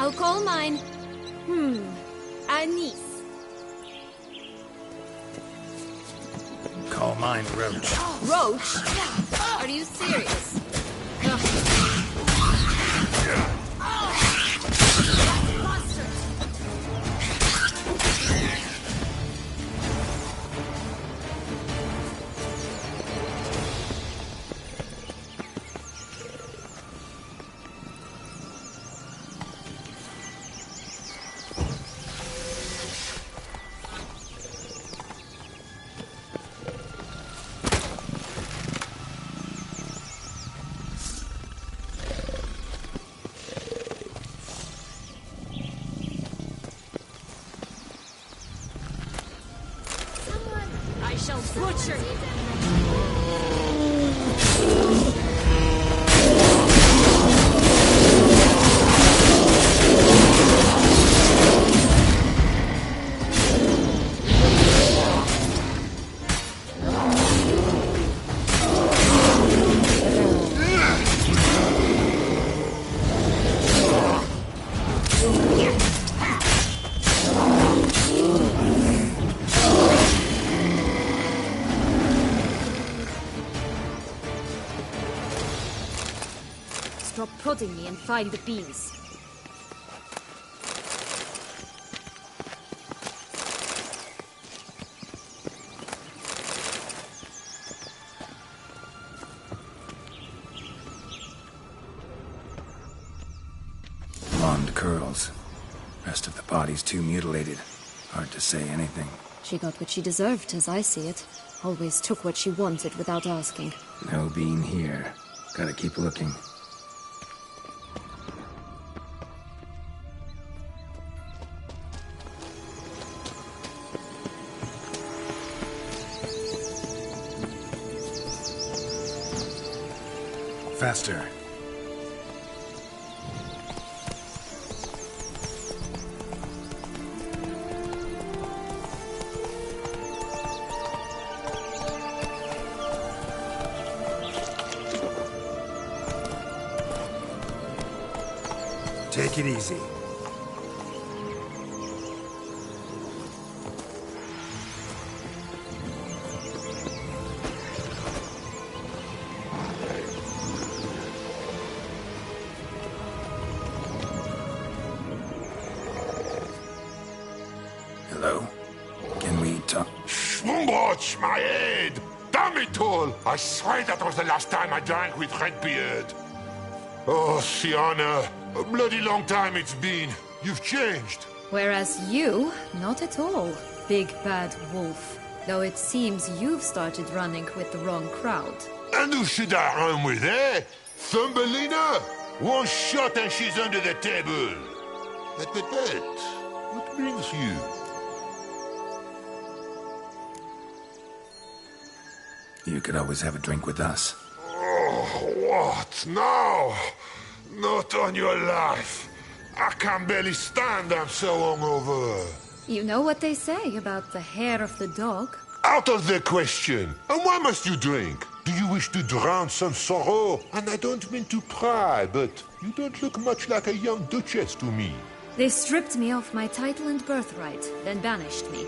I'll call mine. Anise. Call mine Roach. Roach? Are you serious? I shall butcher you. Stop prodding me and find the bees. Blonde curls. Rest of the body's too mutilated. Hard to say anything. She got what she deserved, as I see it. Always took what she wanted without asking. No bean here. Gotta keep looking. Faster. Take it easy. Hello? Can we talk? Watch my head! Damn it all! I swear that was the last time I drank with Redbeard. Oh, Sienna, a bloody long time it's been. You've changed. Whereas you, not at all, big bad wolf. Though it seems you've started running with the wrong crowd. And who should I run with, eh? Thumbelina? One shot and she's under the table. But, what brings you? You could always have a drink with us. Oh, what now? Not on your life. I can barely stand, I'm so hungover. You know what they say about the hair of the dog? Out of the question. And why must you drink? Do you wish to drown some sorrow? And I don't mean to pry, but you don't look much like a young duchess to me. They stripped me of my title and birthright, then banished me.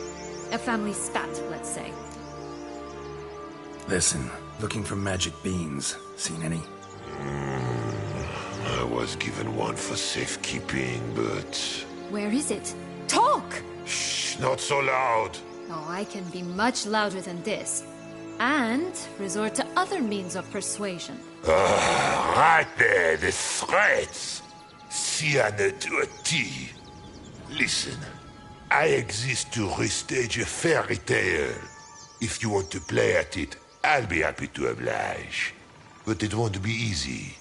A family spat, let's say. Listen, looking for magic beans. Seen any? I was given one for safekeeping, but... Where is it? Talk! Shh, not so loud. Oh, I can be much louder than this. And resort to other means of persuasion. Right there, the threats. Sienna to a T. Listen, I exist to restage a fairy tale. If you want to play at it, I'll be happy to oblige. But it won't be easy.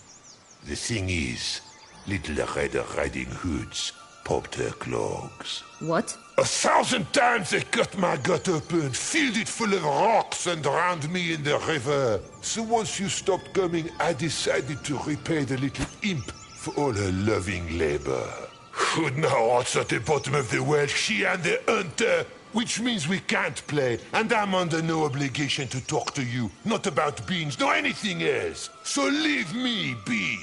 The thing is, Little Red Riding Hoods popped her clogs. What? 1,000 times they cut my gut open, filled it full of rocks and drowned me in the river. So once you stopped coming, I decided to repay the little imp for all her loving labor. Who'd know what's at the bottom of the well? She and the hunter, which means we can't play, and I'm under no obligation to talk to you. Not about beans, nor anything else. So leave me be.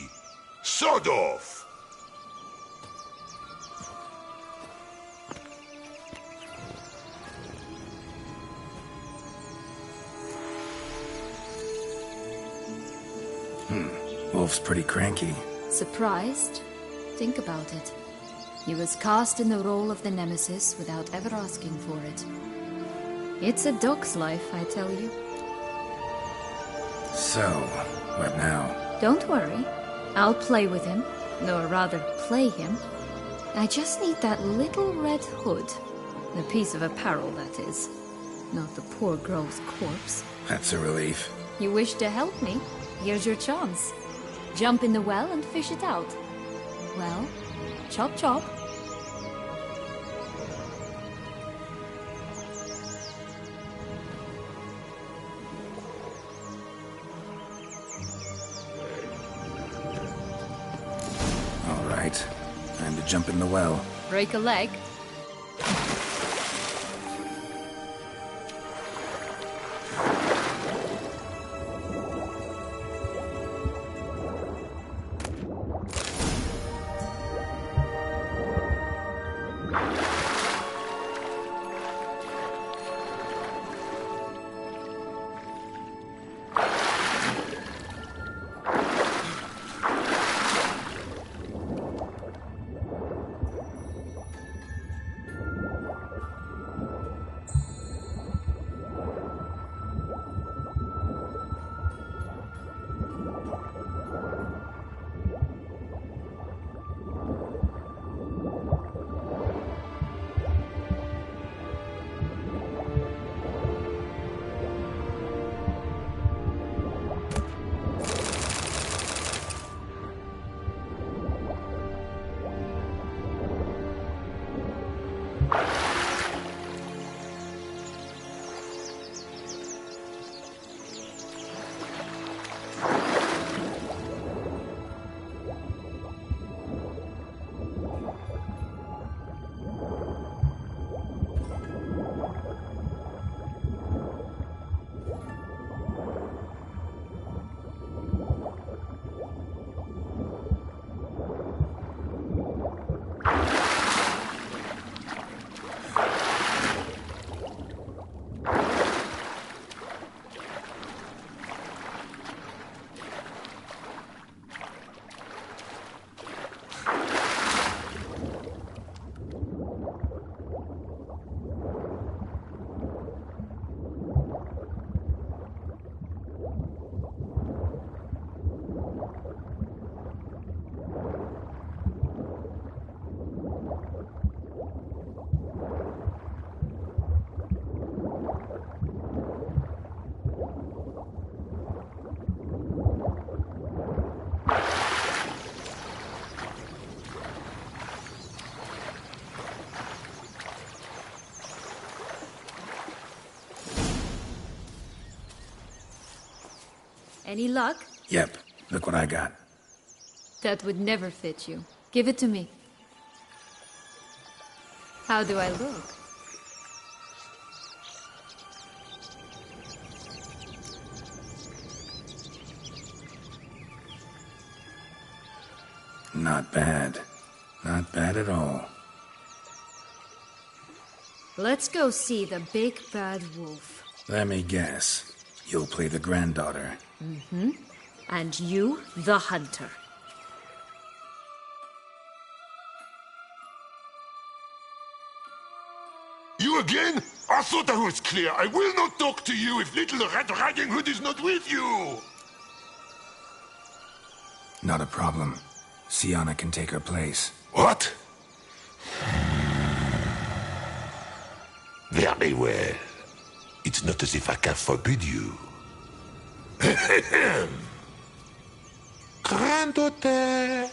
Sod off. wolf's pretty cranky. Surprised? Think about it. He was cast in the role of the Nemesis without ever asking for it. It's a dog's life, I tell you. So, what now? Don't worry. I'll play with him. Or rather, play him. I just need that little red hood. The piece of apparel, that is. Not the poor girl's corpse. That's a relief. You wish to help me? Here's your chance. Jump in the well and fish it out. Well, chop chop. All right. Time to jump in the well. Break a leg? Any luck? Yep. Look what I got. That would never fit you. Give it to me. How do I look? Not bad. Not bad at all. Let's go see the big bad wolf. Let me guess. You'll play the granddaughter. Mm-hmm. And you, the hunter. You again? I thought I was clear. I will not talk to you if little Red Riding Hood is not with you. Not a problem. Sienna can take her place. What? Very well. It's not as if I can forbid you. Granddaughter,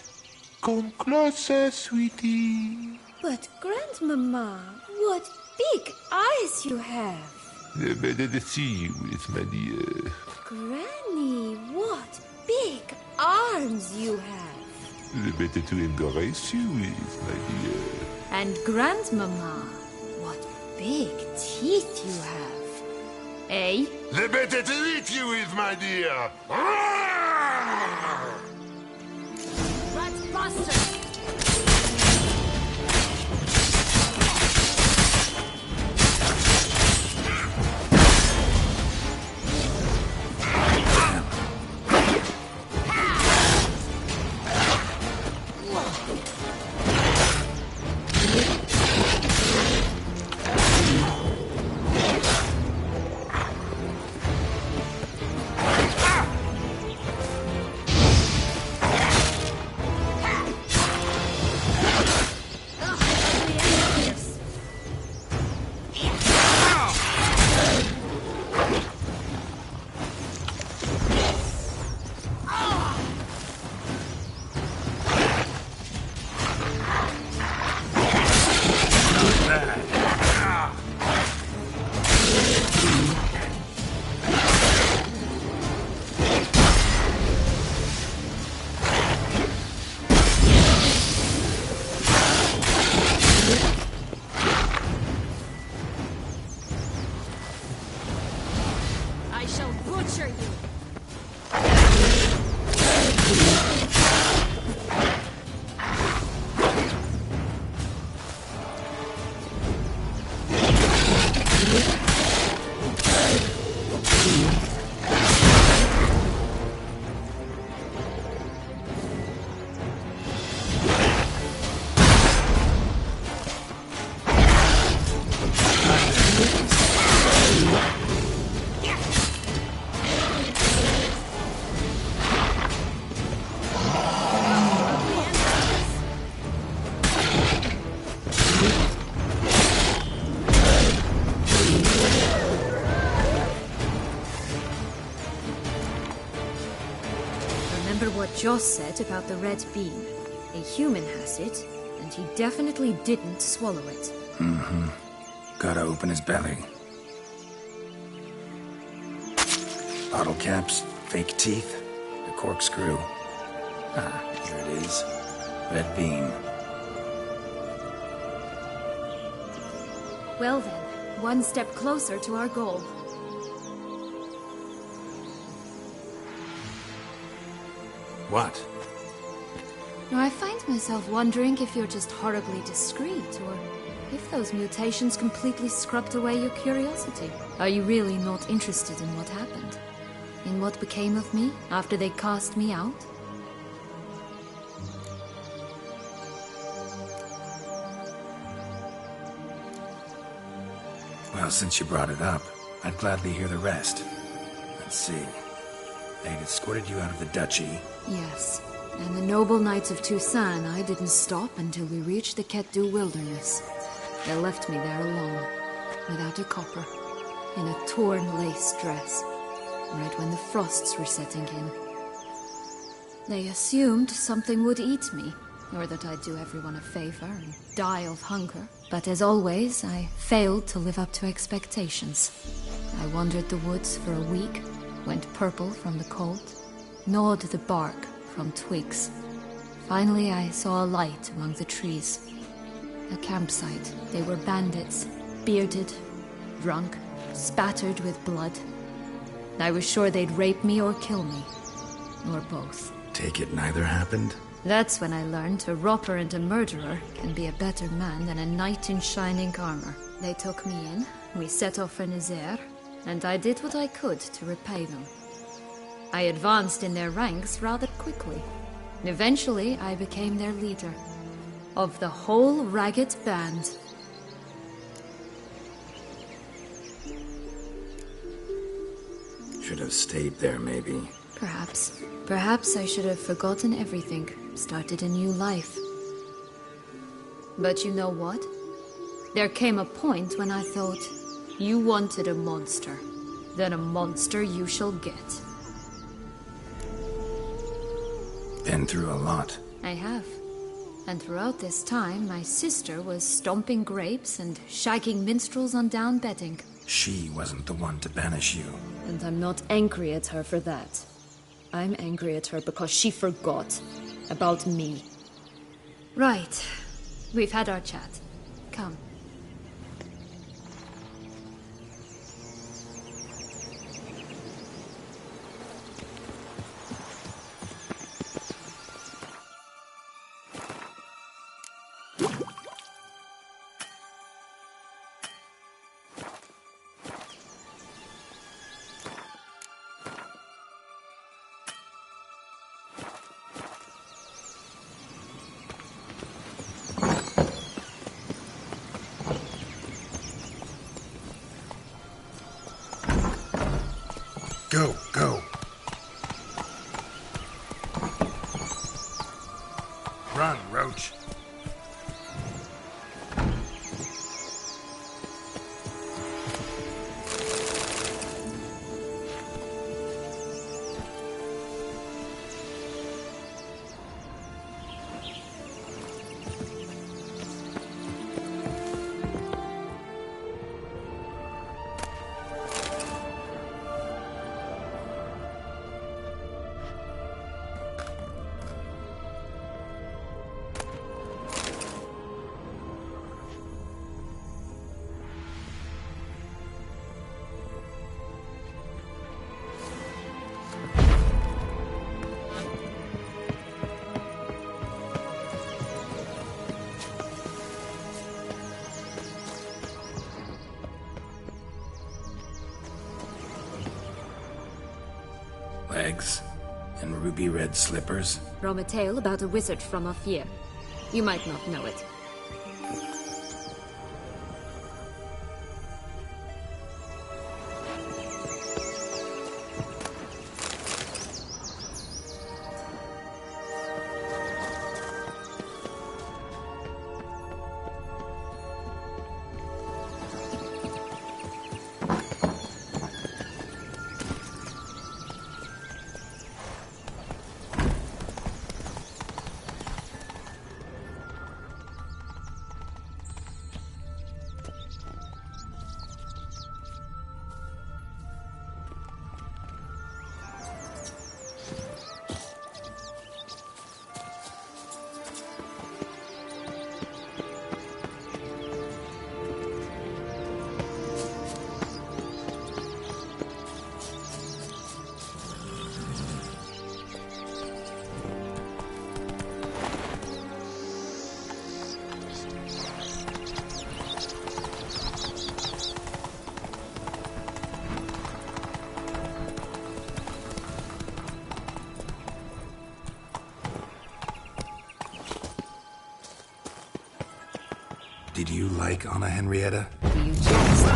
come closer, sweetie. But Grandmama, what big eyes you have. The better to see you with, my dear. Granny, what big arms you have. The better to embrace you with, my dear. And Grandmama, what big teeth you have. Eh? The better to eat you with, my dear. Rat buster! I shall butcher you! Remember what Joss said about the red bean. A human has it, and he definitely didn't swallow it. Mm-hmm. Gotta open his belly. Bottle caps, fake teeth, the corkscrew. Ah, here it is. Red bean. Well then, one step closer to our goal. What? Now, I find myself wondering if you're just horribly discreet, or if those mutations completely scrubbed away your curiosity. Are you really not interested in what happened? In what became of me after they cast me out? Well, since you brought it up, I'd gladly hear the rest. Let's see. They'd escorted you out of the duchy. Yes. And the noble knights of Toussaint, I didn't stop until we reached the Ketdu wilderness. They left me there alone, without a copper, in a torn lace dress, right when the frosts were setting in. They assumed something would eat me, or that I'd do everyone a favor and die of hunger. But as always, I failed to live up to expectations. I wandered the woods for a week, went purple from the cold, gnawed the bark from twigs. Finally, I saw a light among the trees. A campsite. They were bandits, bearded, drunk, spattered with blood. I was sure they'd rape me or kill me, or both. Take it neither happened? That's when I learned a robber and a murderer can be a better man than a knight in shining armor. They took me in, we set off for Nazaire, and I did what I could to repay them. I advanced in their ranks rather quickly. Eventually, I became their leader. Of the whole ragged band. Should have stayed there, maybe. Perhaps. Perhaps I should have forgotten everything, started a new life. But you know what? There came a point when I thought, you wanted a monster. Then a monster you shall get. Been through a lot. I have. And throughout this time, my sister was stomping grapes and shagging minstrels on down bedding. She wasn't the one to banish you. And I'm not angry at her for that. I'm angry at her because she forgot about me. Right. We've had our chat. Come. legs and ruby red slippers? From a tale about a wizard from Ophir. You might not know it. Did you like Anna Henrietta? You just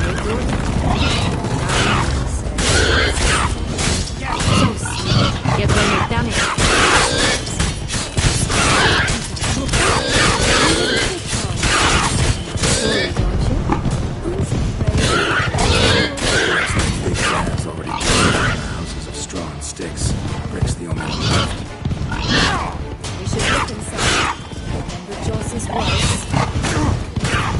Get when you're done Big guys already houses of straw and sticks. Brick's the only one left. We should look inside. Remember Joss's voice.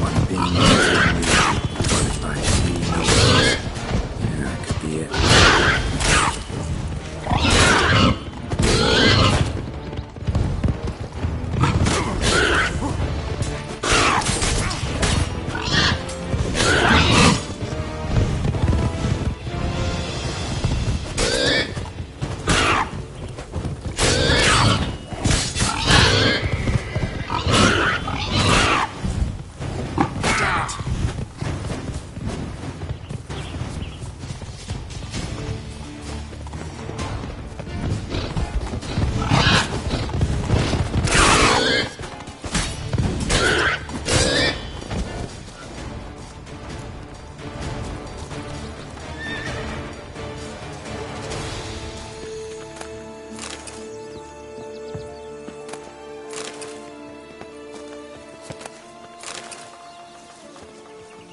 One being guarded by three nobles. Yeah, that could be it.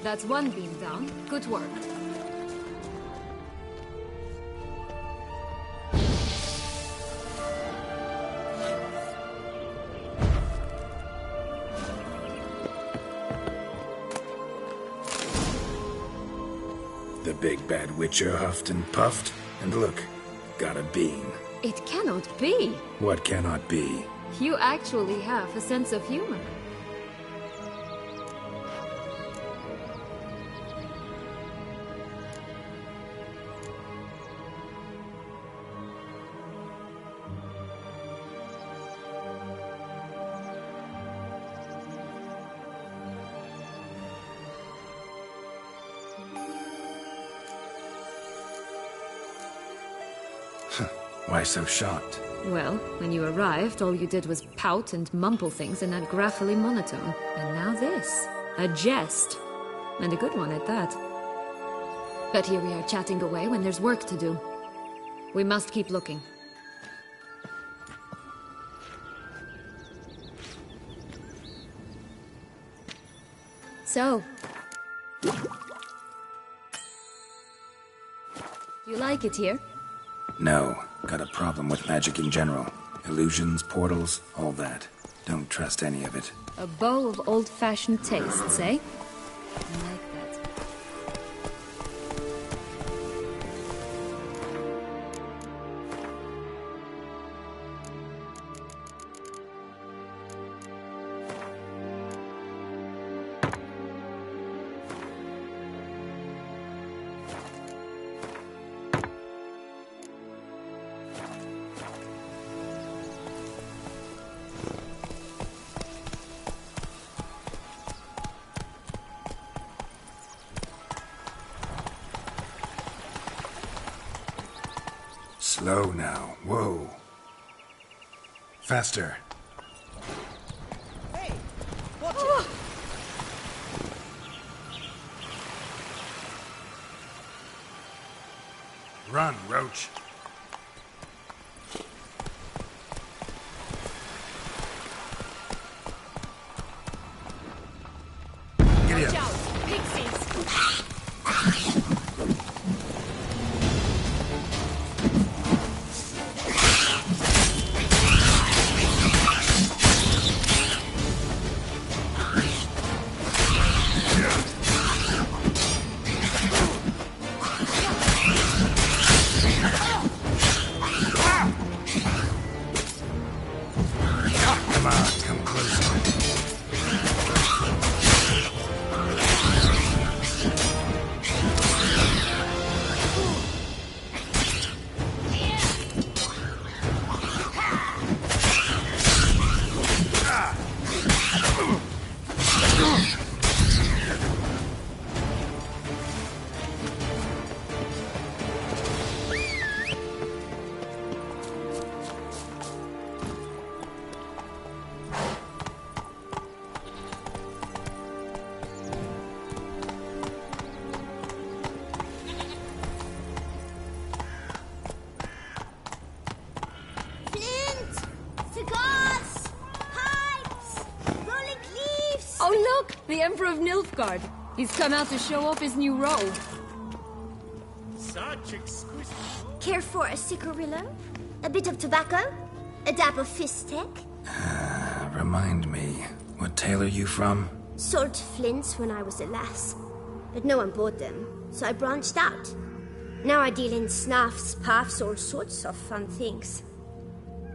That's one beam down. Good work. The big bad witcher huffed and puffed, and look, got a bean. It cannot be. What cannot be? You actually have a sense of humor. Why so shocked? Well, when you arrived, all you did was pout and mumble things in that graphically monotone. And now this. A jest. And a good one at that. But here we are chatting away when there's work to do. We must keep looking. So. You like it here? No. Got a problem with magic in general. Illusions, portals, all that. Don't trust any of it. A bow of old-fashioned tastes, eh? I like that. Slow now. Whoa. Faster. Hey! Watch it! Run, Roach. Giddy Watch up. out! Pixies! Come on, come closer. Flint! Cigars! Pipes! Rolling leaves! Oh look! The Emperor of Nilfgaard. He's come out to show off his new robe. Such exquisite... Care for a cigarillo? A bit of tobacco? A dab of fistek? Remind me, what tale are you from? Sold flints when I was a lass. But no one bought them, so I branched out. Now I deal in snuffs, puffs, all sorts of fun things.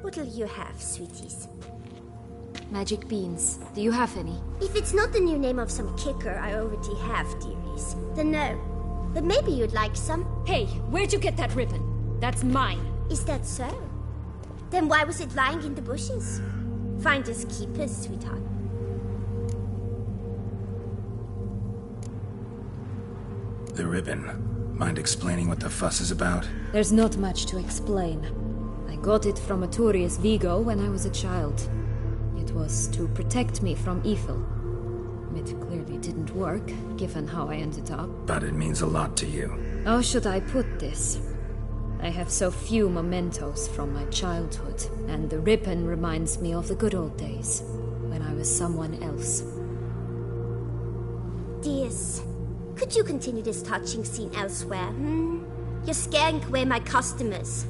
What'll you have, sweeties? Magic beans. Do you have any? If it's not the new name of some kicker I already have, dearies, then no. But maybe you'd like some. Hey, where'd you get that ribbon? That's mine. Is that so? Then why was it lying in the bushes? Finders keepers, sweetheart. The ribbon. Mind explaining what the fuss is about? There's not much to explain. I got it from Aturius Vigo when I was a child. It was to protect me from evil. It clearly didn't work, given how I ended up. But it means a lot to you. How should I put this? I have so few mementos from my childhood, and the ribbon reminds me of the good old days, when I was someone else. Dears, could you continue this touching scene elsewhere, hmm? You're scaring away my customers.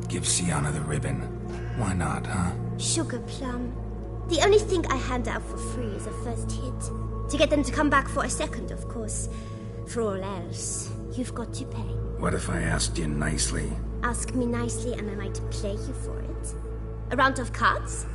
Give Sienna the ribbon. Why not, huh? Sugar plum. The only thing I hand out for free is a first hit. To get them to come back for a second, of course. For all else, you've got to pay. What if I asked you nicely? Ask me nicely and I might play you for it. A round of cards?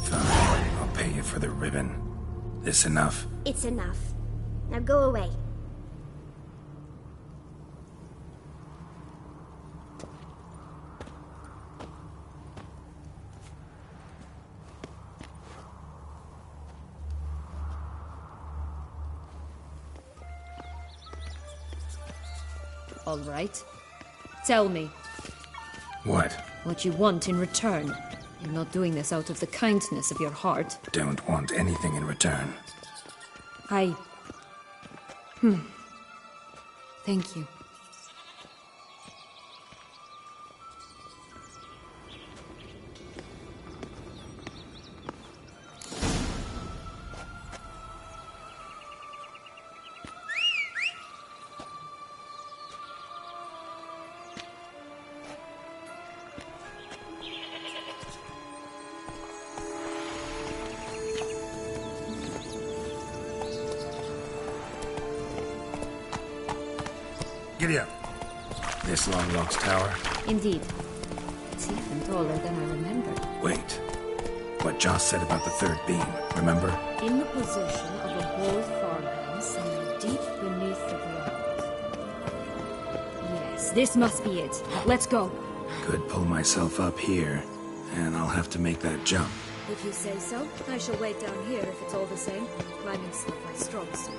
Fine, I'll pay you for the ribbon. This enough? It's enough. Now go away. All right. Tell me What? what you want in return. You're not doing this out of the kindness of your heart. Don't want anything in return. Thank you. Giddy up. This long lost tower. Indeed. It's even taller than I remembered. Wait. What Joss said about the third beam, remember? In the possession of a bold farmhand deep beneath the ground. Yes, this must be it. Let's go. Could pull myself up here, and I'll have to make that jump. If you say so, I shall wait down here if it's all the same. Climbing's not my strong suit.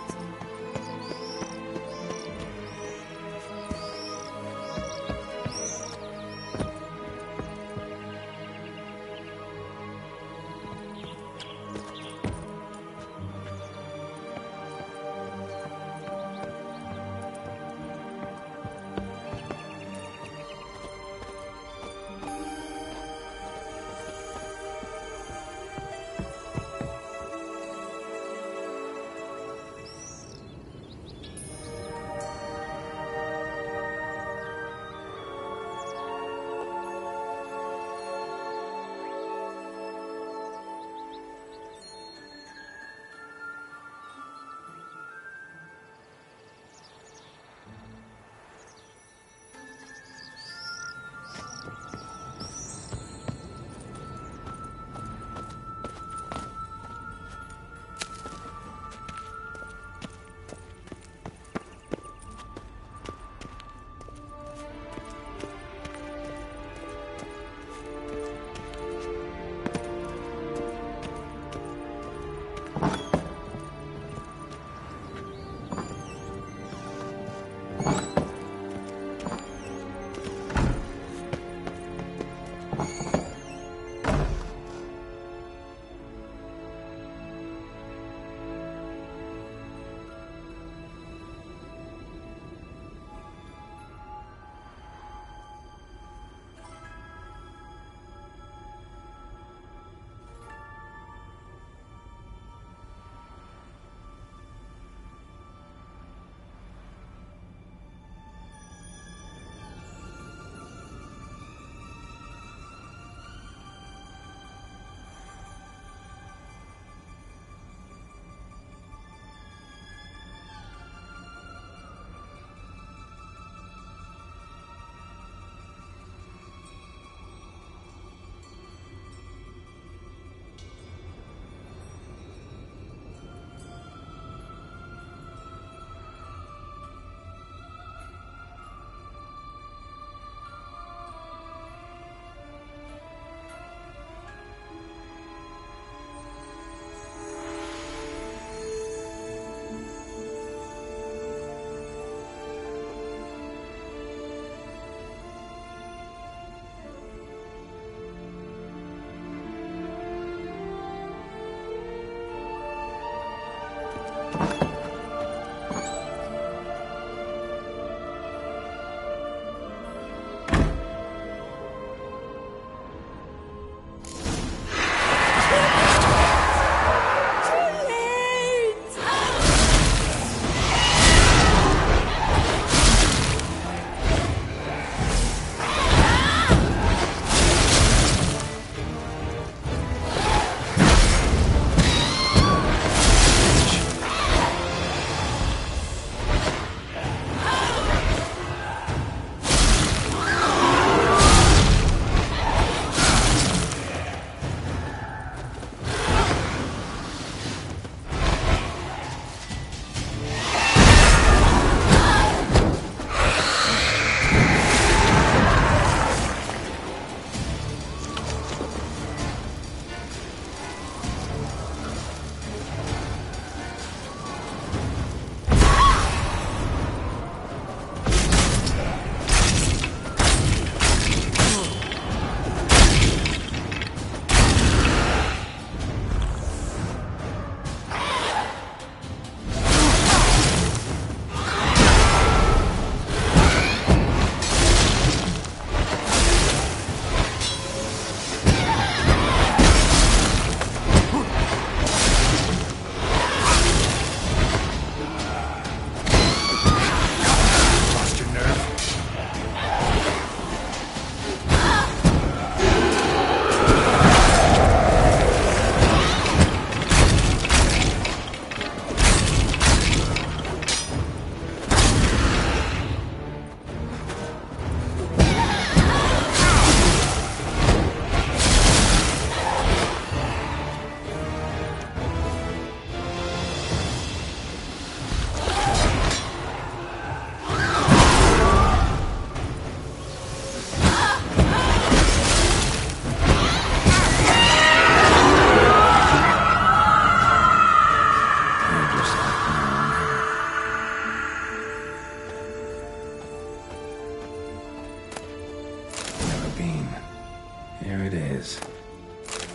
here it is.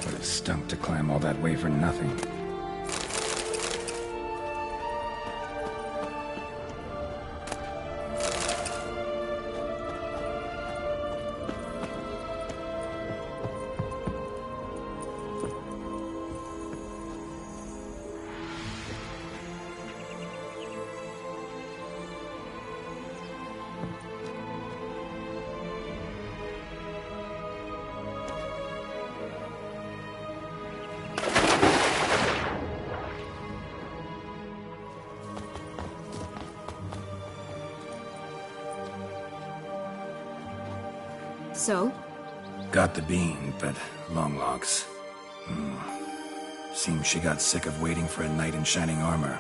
Would have stunk to climb all that way for nothing. So? Got the bean, but long locks. Seems she got sick of waiting for a knight in shining armor.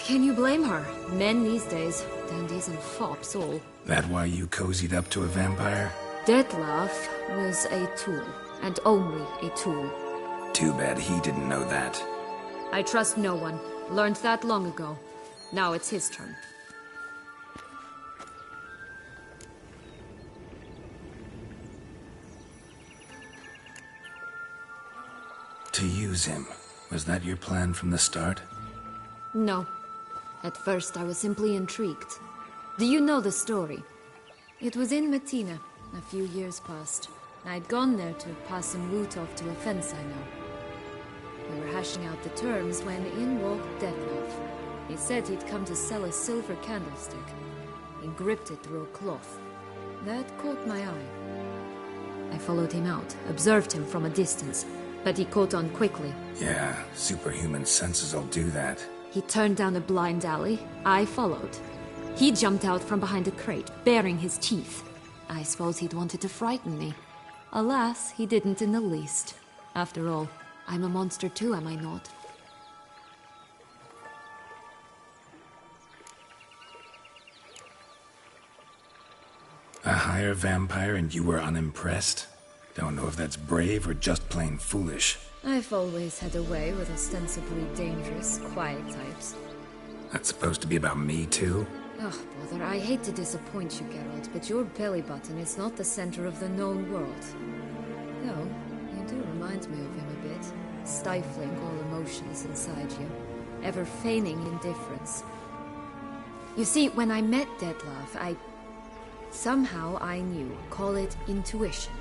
Can you blame her? Men these days, dandies and fops all. That why you cozied up to a vampire? Detlef was a tool, and only a tool. Too bad he didn't know that. I trust no one. Learned that long ago. Now it's his turn. To use him. Was that your plan from the start? No. At first I was simply intrigued. Do you know the story? It was in Matina, a few years past. I'd gone there to pass some loot off to a fence I know. We were hashing out the terms when in walked Detlef. He said he'd come to sell a silver candlestick. He gripped it through a cloth. That caught my eye. I followed him out, observed him from a distance, but he caught on quickly. Yeah, superhuman senses will do that. He turned down a blind alley. I followed. He jumped out from behind a crate, baring his teeth. I suppose he'd wanted to frighten me. Alas, he didn't in the least. After all, I'm a monster too, am I not? A higher vampire and you were unimpressed? Don't know if that's brave or just plain foolish. I've always had a way with ostensibly dangerous, quiet types. That's supposed to be about me too? Ugh, bother, I hate to disappoint you, Geralt, but your belly button is not the center of the known world. Though, you do remind me of him a bit, stifling all emotions inside you, ever feigning indifference. You see, when I met Detlef, somehow I knew, call it intuition,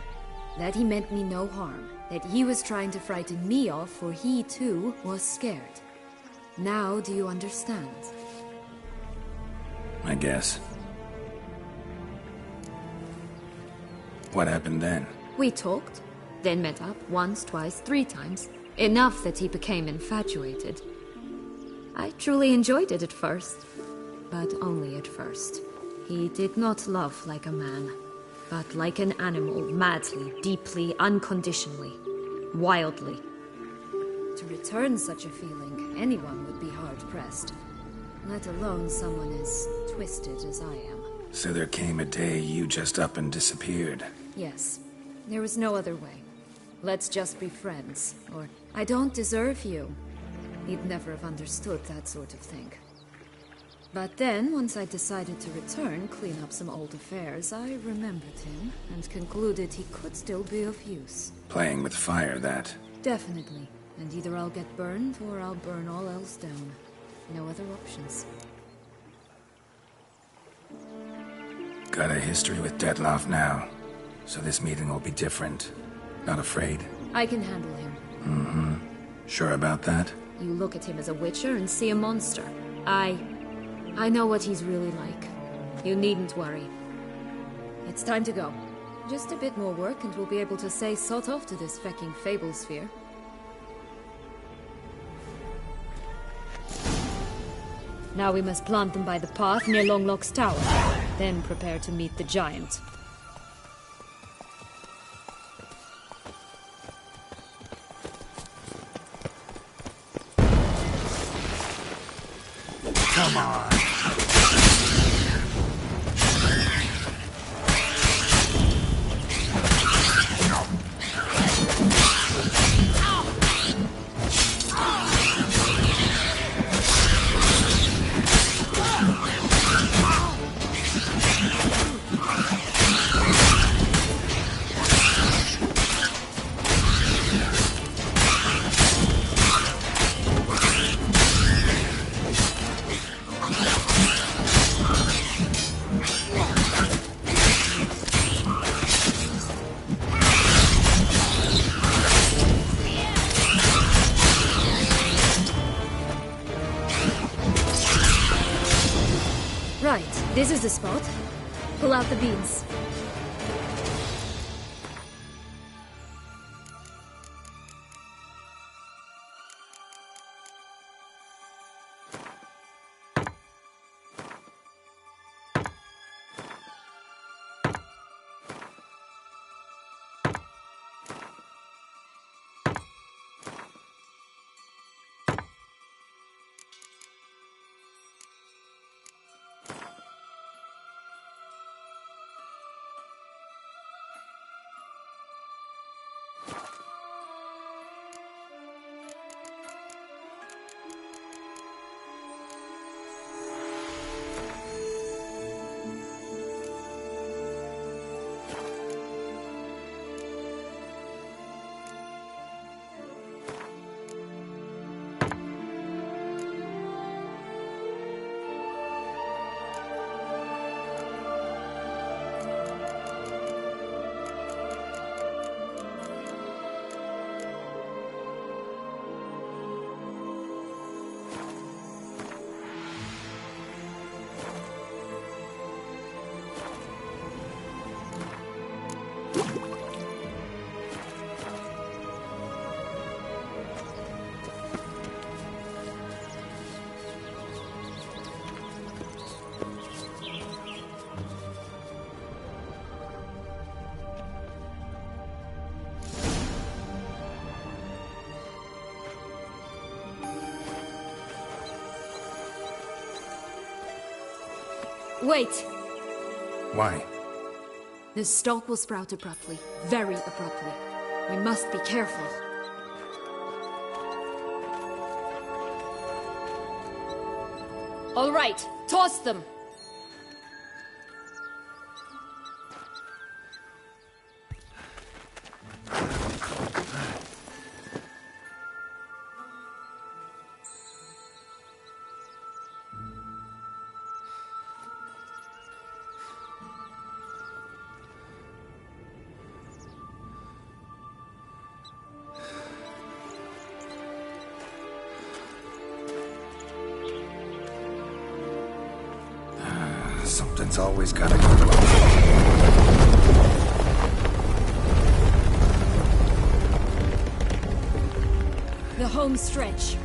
that he meant me no harm, that he was trying to frighten me off, for he too was scared. Now do you understand? I guess. What happened then? We talked, then met up once, twice, 3 times. Enough that he became infatuated. I truly enjoyed it at first, but only at first. He did not love like a man, but like an animal, madly, deeply, unconditionally, wildly. To return such a feeling, anyone would be hard-pressed, let alone someone as twisted as I am. So there came a day you just up and disappeared. Yes, there was no other way. Let's just be friends, or I don't deserve you. He'd never have understood that sort of thing. But then, once I decided to return, clean up some old affairs, I remembered him and concluded he could still be of use. Playing with fire, that. Definitely. And either I'll get burned, or I'll burn all else down. No other options. Got a history with Detlef now, so this meeting will be different. Not afraid? I can handle him. Mm-hmm. Sure about that? You look at him as a witcher and see a monster. I know what he's really like. You needn't worry. It's time to go. Just a bit more work and we'll be able to say sod off to this fecking fable sphere. Now we must plant them by the path near Longlock's tower. Then prepare to meet the giant. Come on! This is the spot. Pull out the beans. Wait! Why? The stalk will sprout abruptly. Very abruptly. We must be careful. All right, toss them! Something's always gotta go wrong. The home stretch.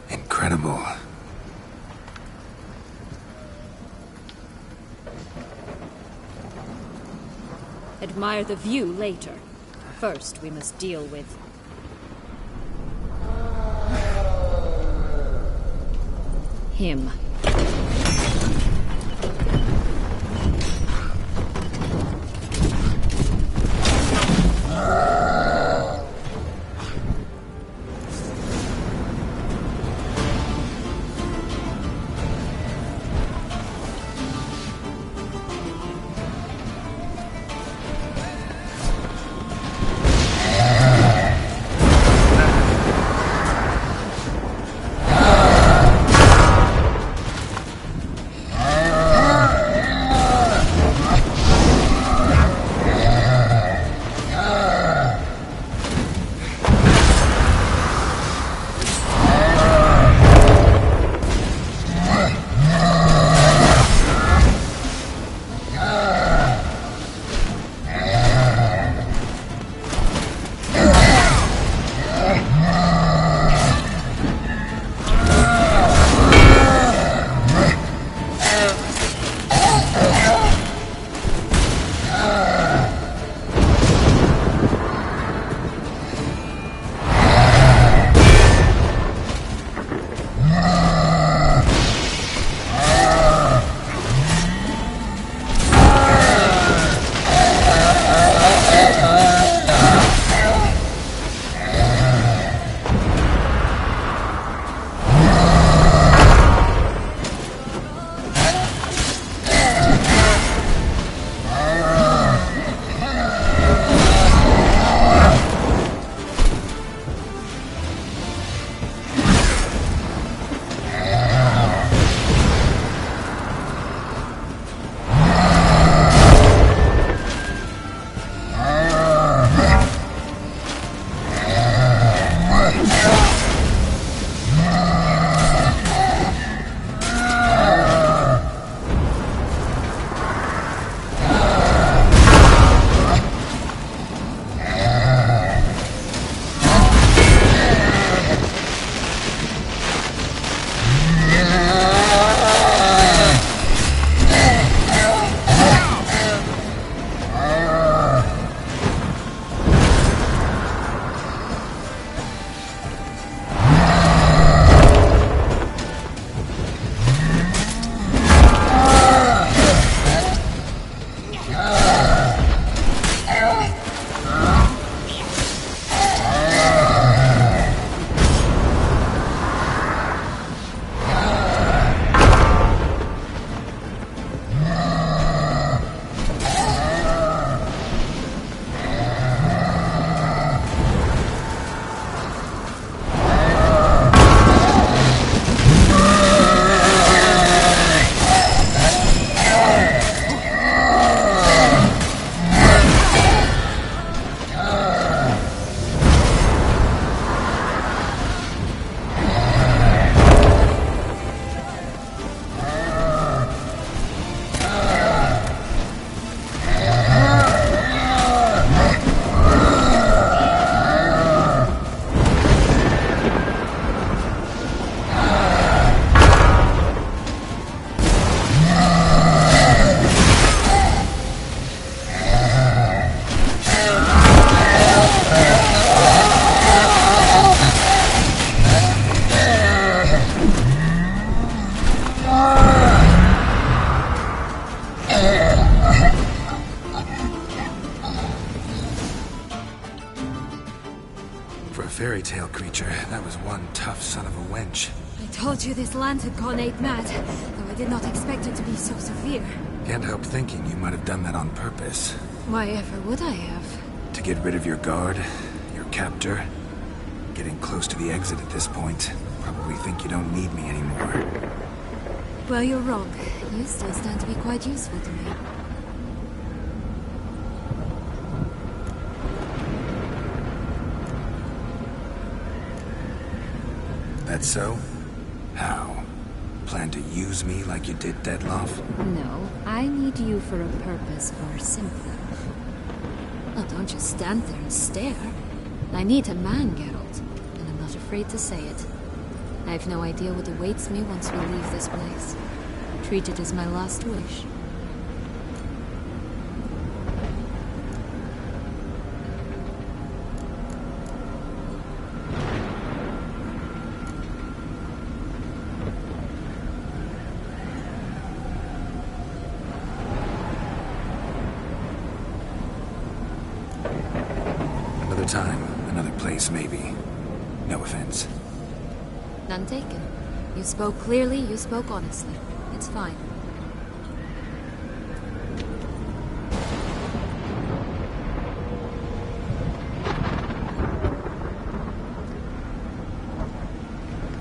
Incredible. Admire the view later. First, we must deal with... him. For a fairy tale creature, that was one tough son of a wench. I told you this land had gone ape mad, though I did not expect it to be so severe. Can't help thinking you might have done that on purpose. Why ever would I have? To get rid of your guard, your captor. Getting close to the exit at this point. Probably think you don't need me anymore. Well, you're wrong. You still stand to be quite useful to me. That so? How? Plan to use me like you did Deadloff? No, I need you for a purpose far simpler. Well, don't just stand there and stare. I need a man, Geralt, and I'm not afraid to say it. I have no idea what awaits me once we leave this place. Treat it as my last wish. Another time, another place, maybe. No offense. None taken. You spoke clearly, you spoke honestly. It's fine.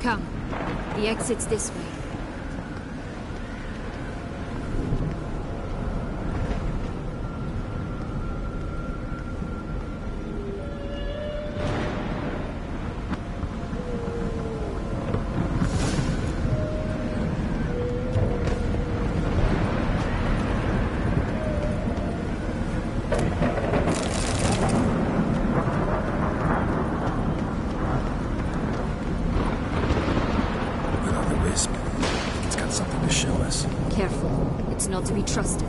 Come. The exit's this way. Careful. It's not to be trusted.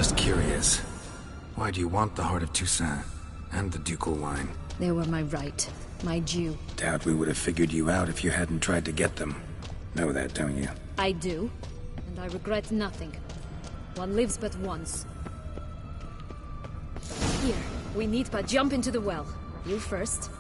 just curious. Why do you want the Heart of Toussaint and the ducal line? They were my right, my due. Doubt we would have figured you out if you hadn't tried to get them. Know that, don't you? I do, and I regret nothing. One lives but once. Here, we need but jump into the well. You first.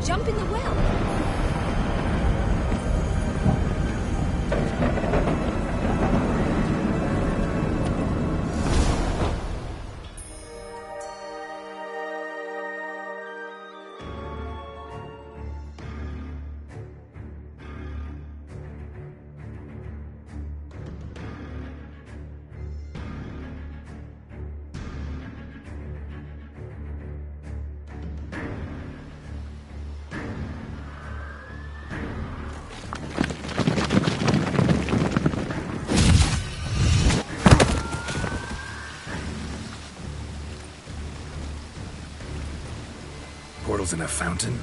Jump in the well. Portals in a fountain?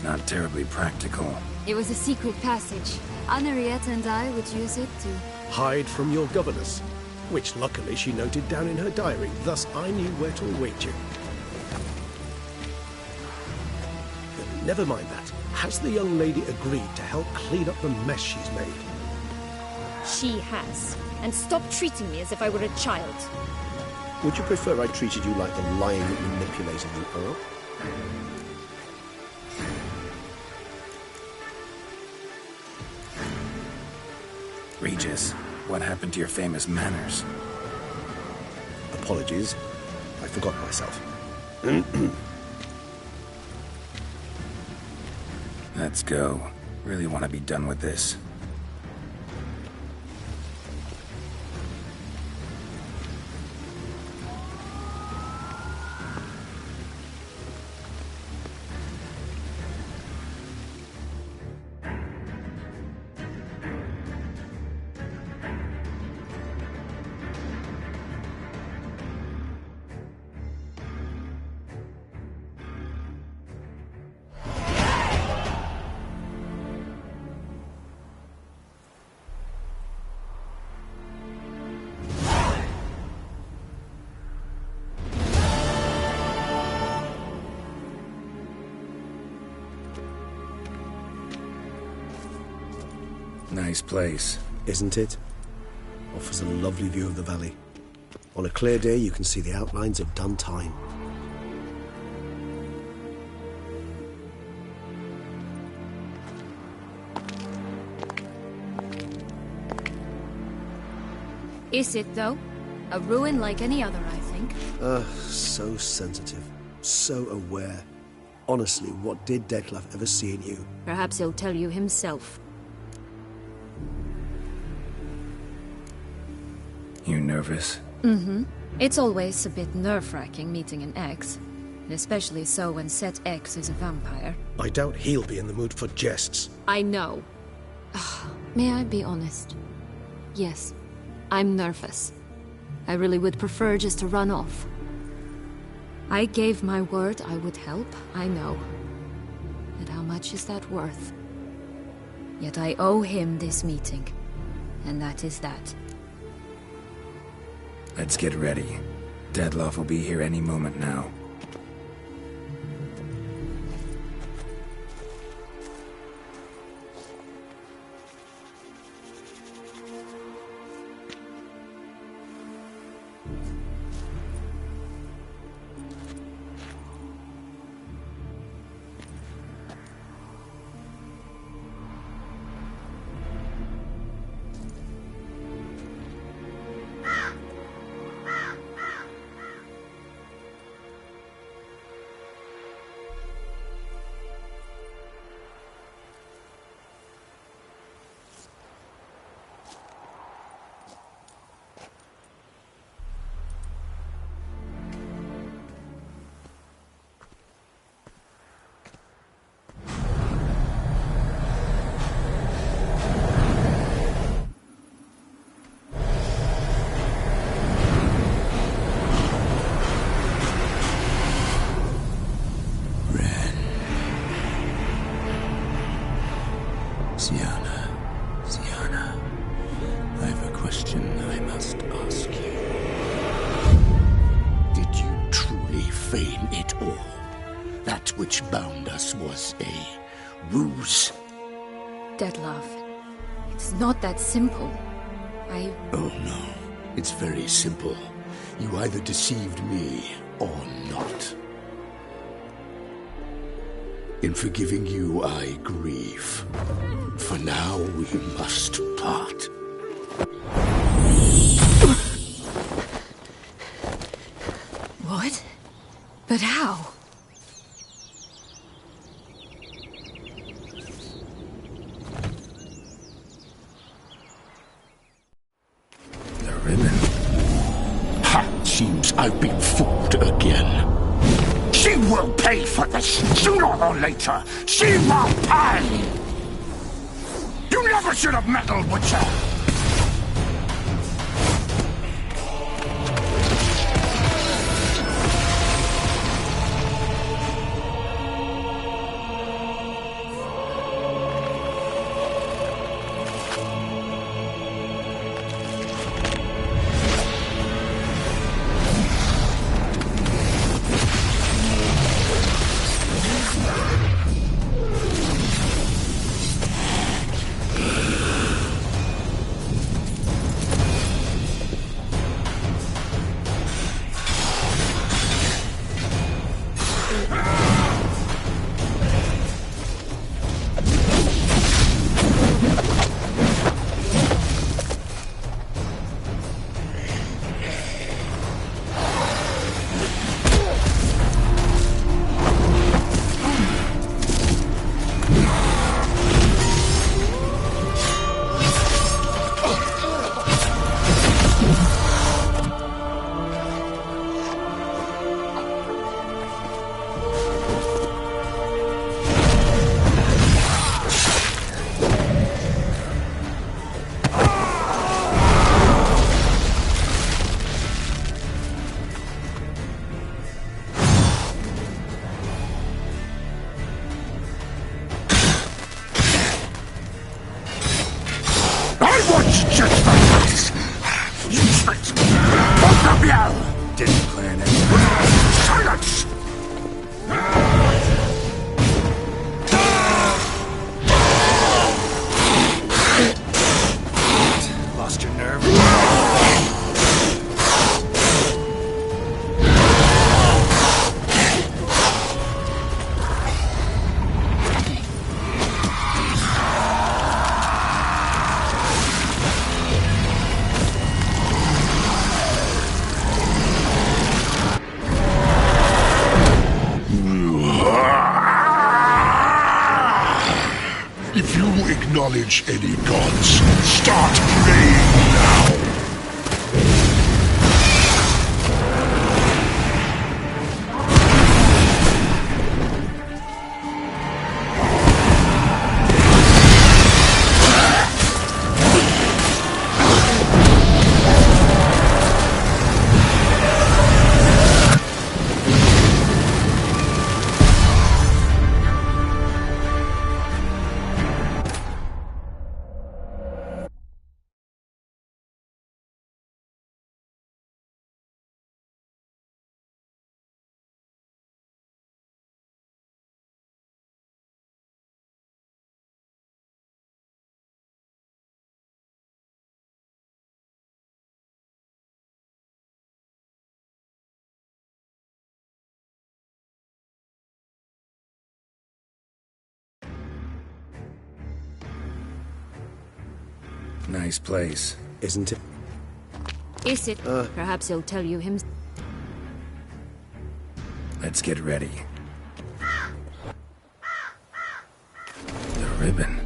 Not terribly practical. It was a secret passage. Henriette and I would use it to... Hide from your governess, which luckily she noted down in her diary, thus I knew where to await you. Never mind that. Has the young lady agreed to help clean up the mess she's made? She has. And stop treating me as if I were a child. Would you prefer I treated you like the lying, manipulating you are? Regis, what happened to your famous manners? Apologies. I forgot myself. Let's go. Really want to be done with this. Nice place. Isn't it? Offers a lovely view of the valley. On a clear day, you can see the outlines of done time. Is it, though? A ruin like any other, I think. So sensitive. So aware. Honestly, what did Detlef ever see in you? Perhaps he'll tell you himself. You nervous? Mm-hmm. It's always a bit nerve-wracking meeting an ex. Especially so when said ex is a vampire. I doubt he'll be in the mood for jests. I know. May I be honest? Yes, I'm nervous. I really would prefer just to run off. I gave my word I would help, I know. But how much is that worth? Yet I owe him this meeting. And that is that. Let's get ready. Detlef will be here any moment now. which bound us was a ruse. Detlef, it's not that simple. Oh no, it's very simple. You either deceived me or not. In forgiving you, I grieve. For now, we must part. What? But how? The ribbon. Ha! Seems I've been fooled again. She will pay for this, sooner or later. She will pay! You never should have meddled with her! Didn't plan it. Silence! Lost your nerve? If you acknowledge any gods, start praying now! Nice place. Isn't it? Is it? Perhaps he'll tell you himself. Let's get ready. The ribbon.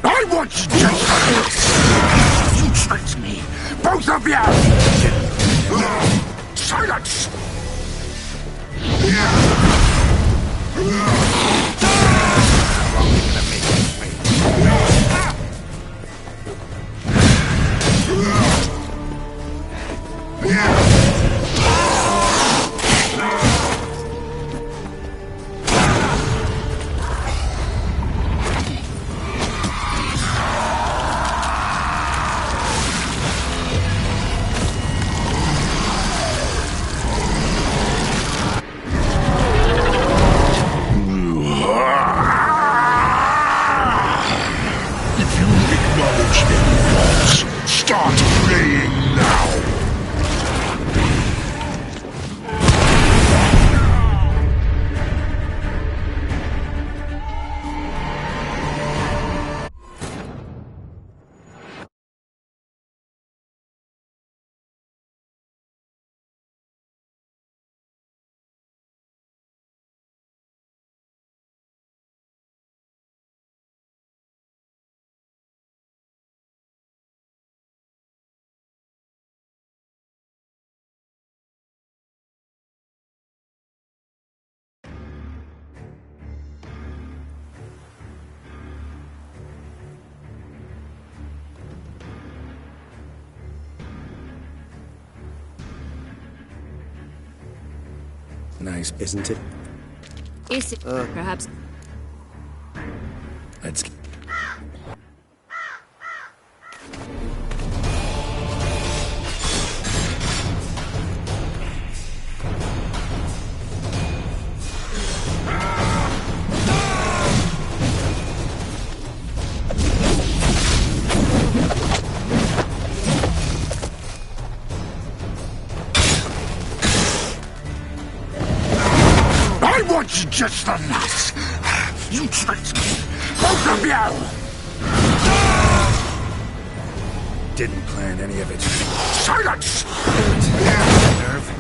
I want you just for this! You tricked me! Both of you! Silence! nice, isn't it? Is it? Perhaps. let's... I want you just the last. You tricked me. Both of you! Didn't plan any of it. Silence! Nerve.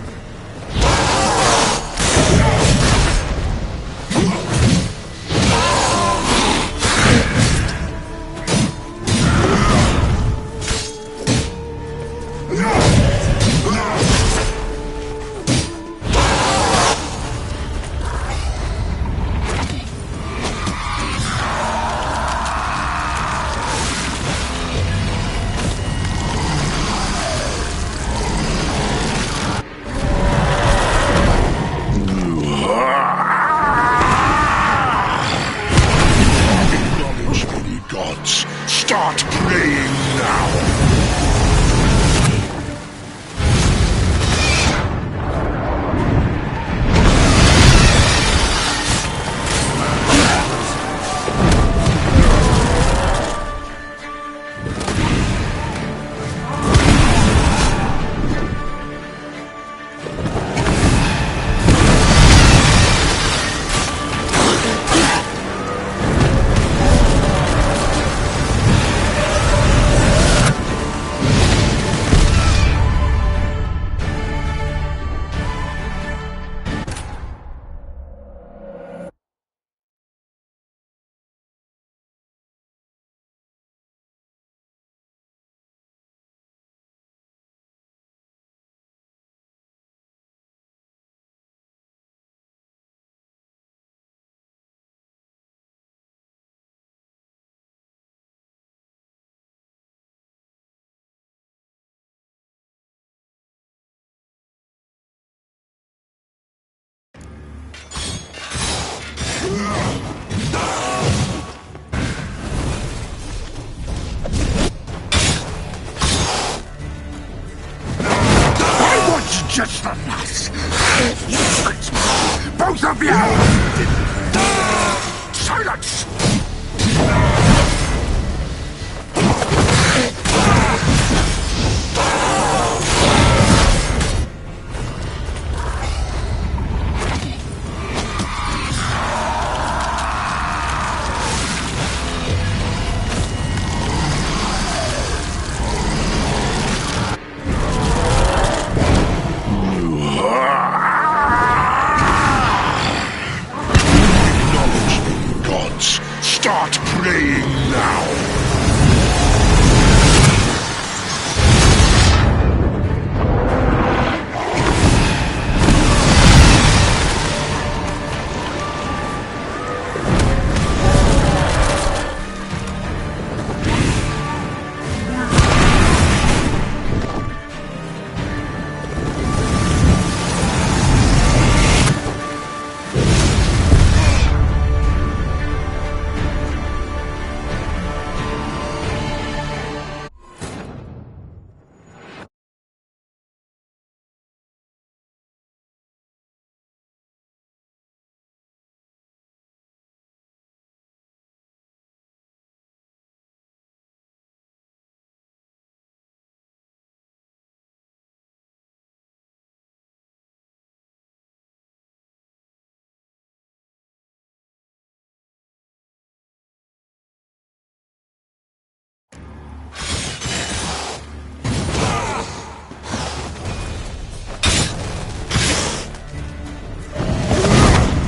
Acknowledge me, gods. Start praying now. I want you just the last. You tricked me. Both of you! Silence! Acknowledge me, gods. Start praying now.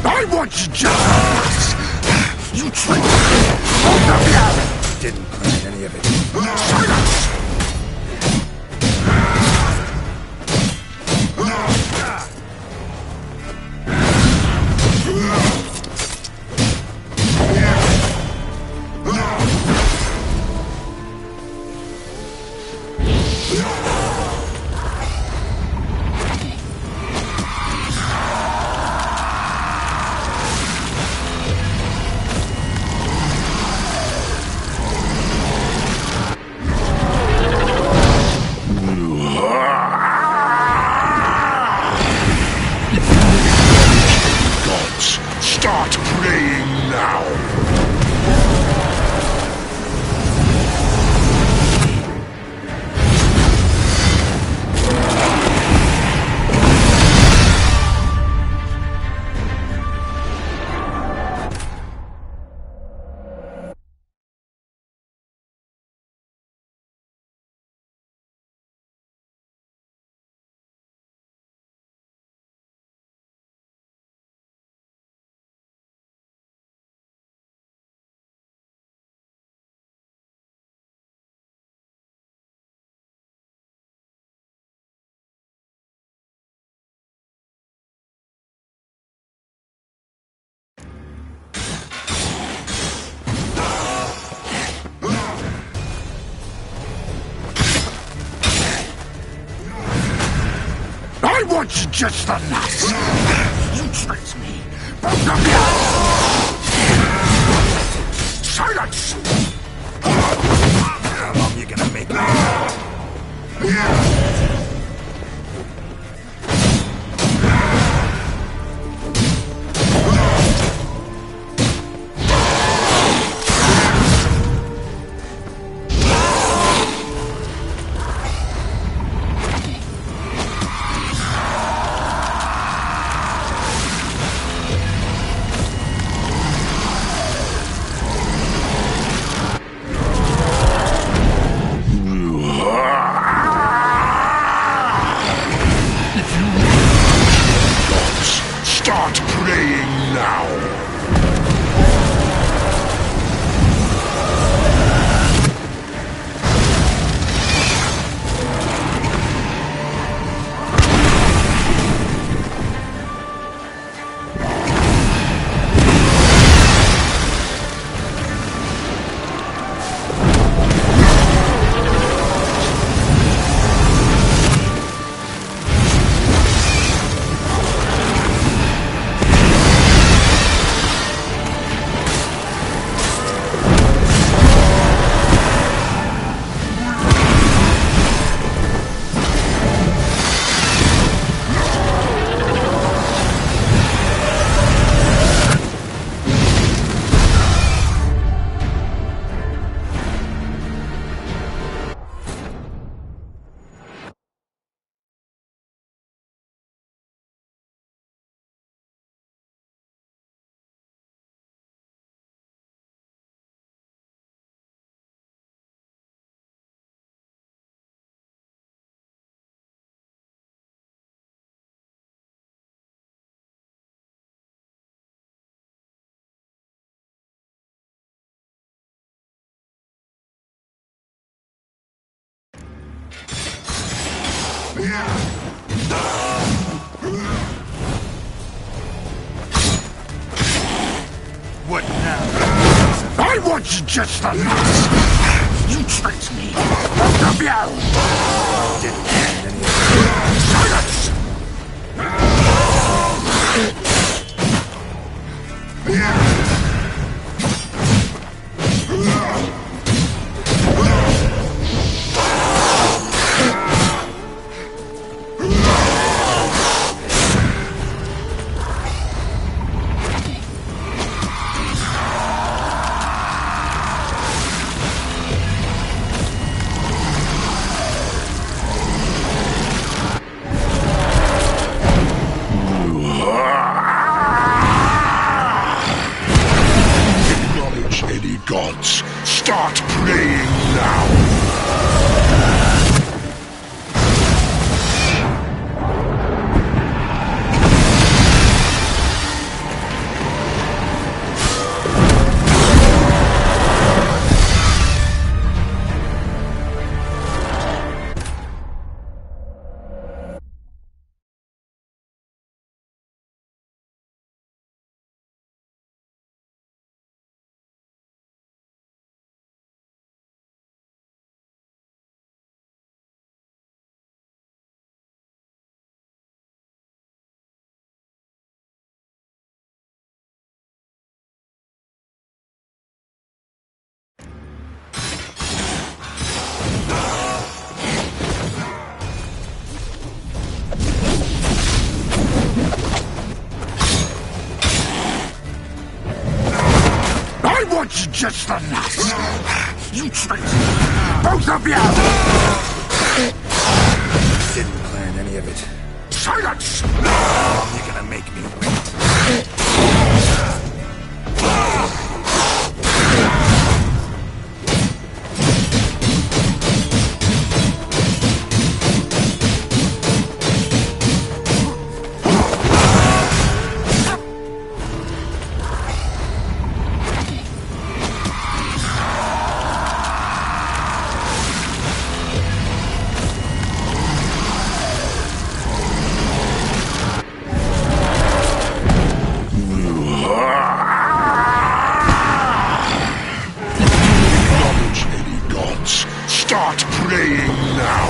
I want you just... You tricked me! Both of you! Didn't plan any of it. Silence! was just the last. You tricked me. Both of you! Silence! How long you gonna make me? Start praying now! What now? I was just the last. You tricked me. Both of you! Didn't hand any. Silence! Acknowledge any gods. Start praying now! was just the last. You tricked me. Both of you! Didn't plan any of it. Silence! You're gonna make me wait. Start praying now!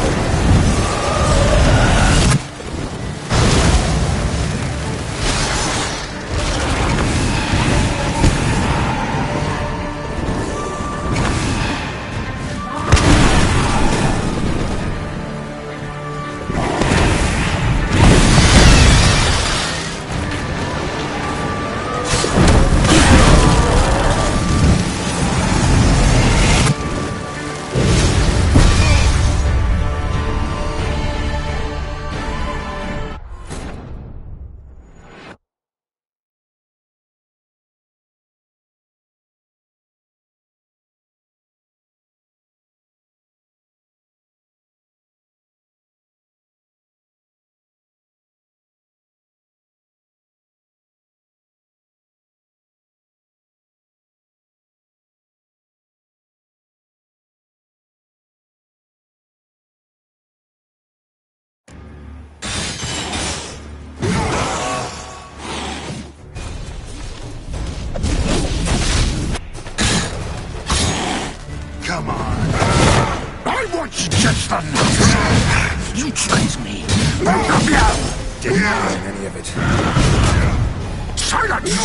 the nuts! You tricked me! Both of you! Didn't plan any of it. Silence!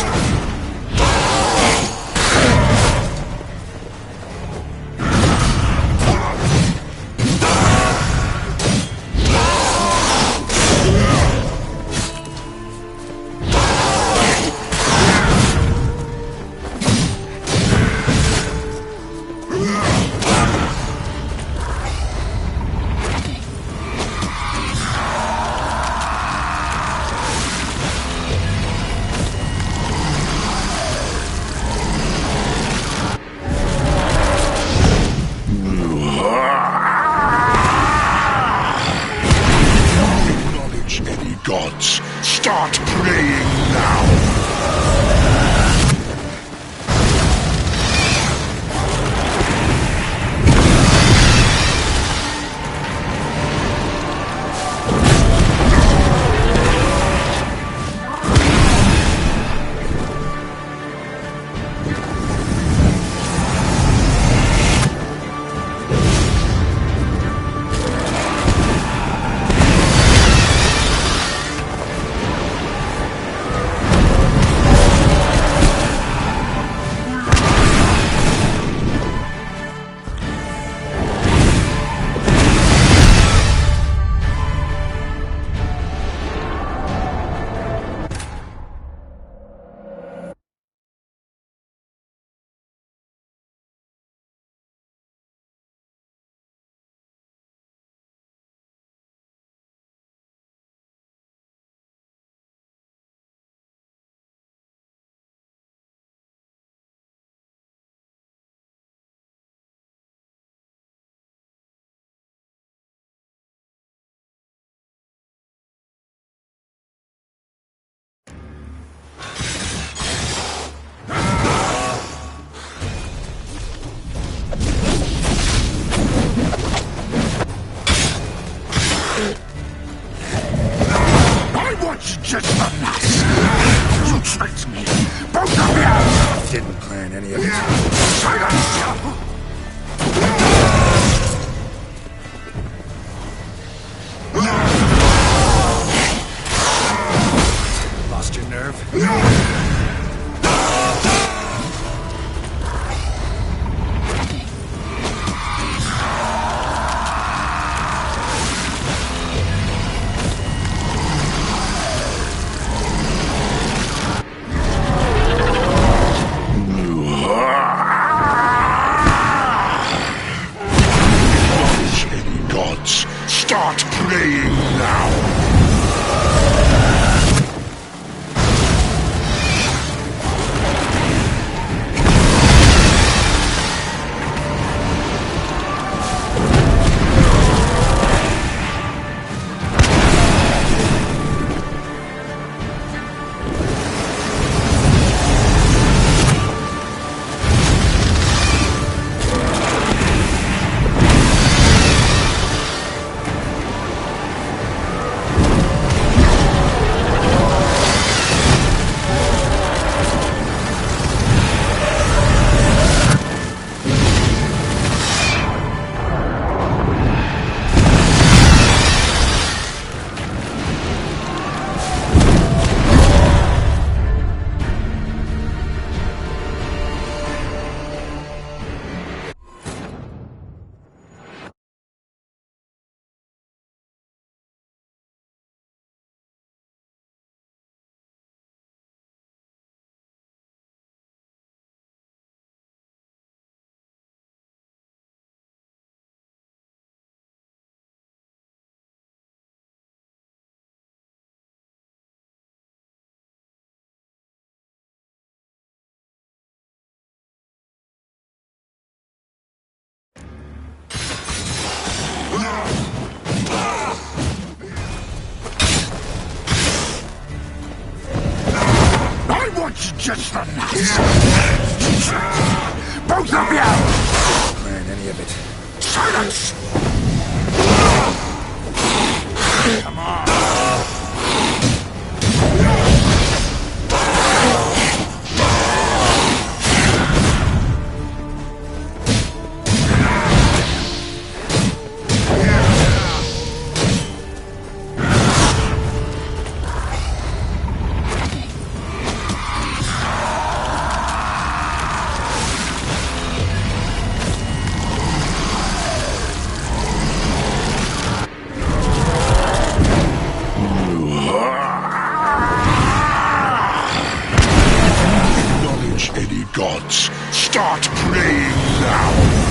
Gods, start praying now! Just the nuts! You tricked me! Both of you! Didn't plan any of it. Silence! Lost your nerve? Start praying now! I want you just the nuts! Both of you! Didn't plan any of it. Silence! Come on! gods, start praying now!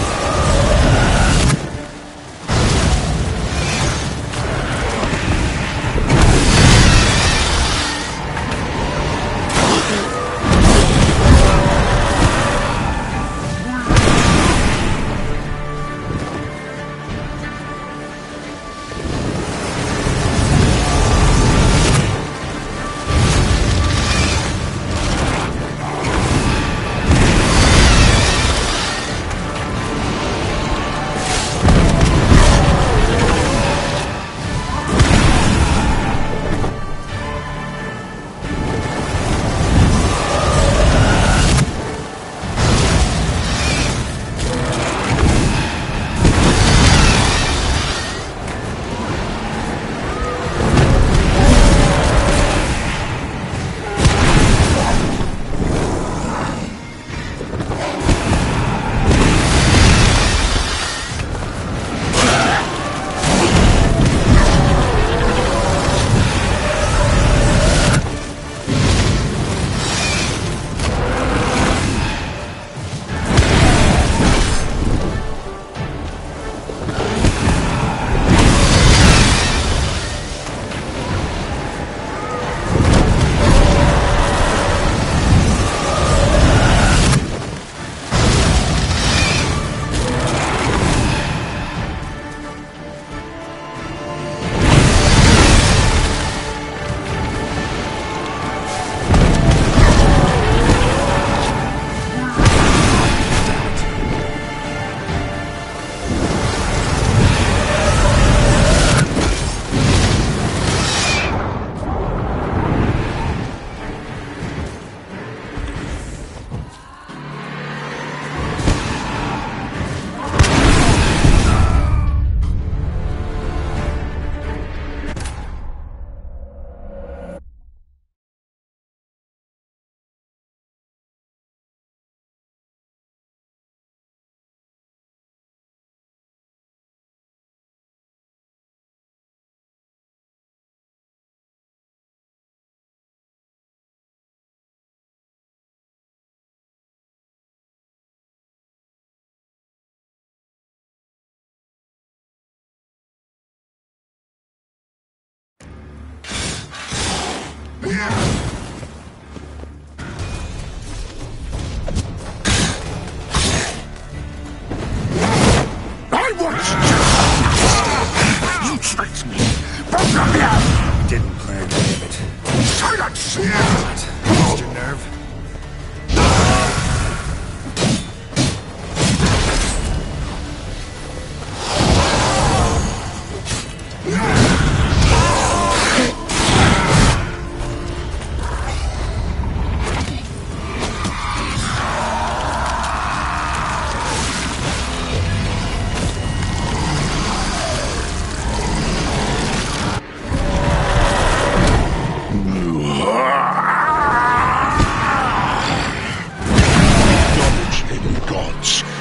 I want you! You tricked me! Both of you! Didn't plan to give it. Silence! Lost your nerve?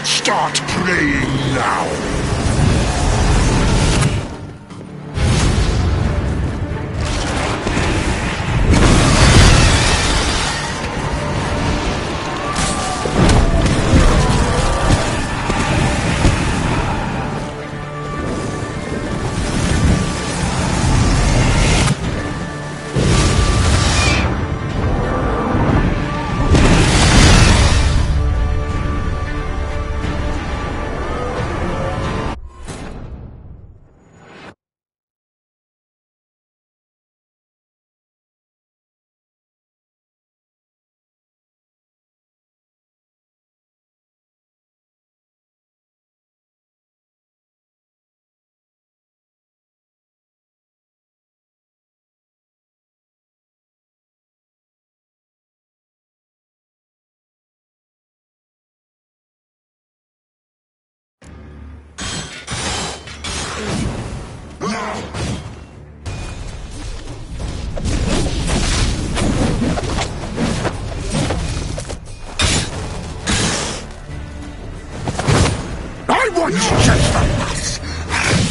Start praying now!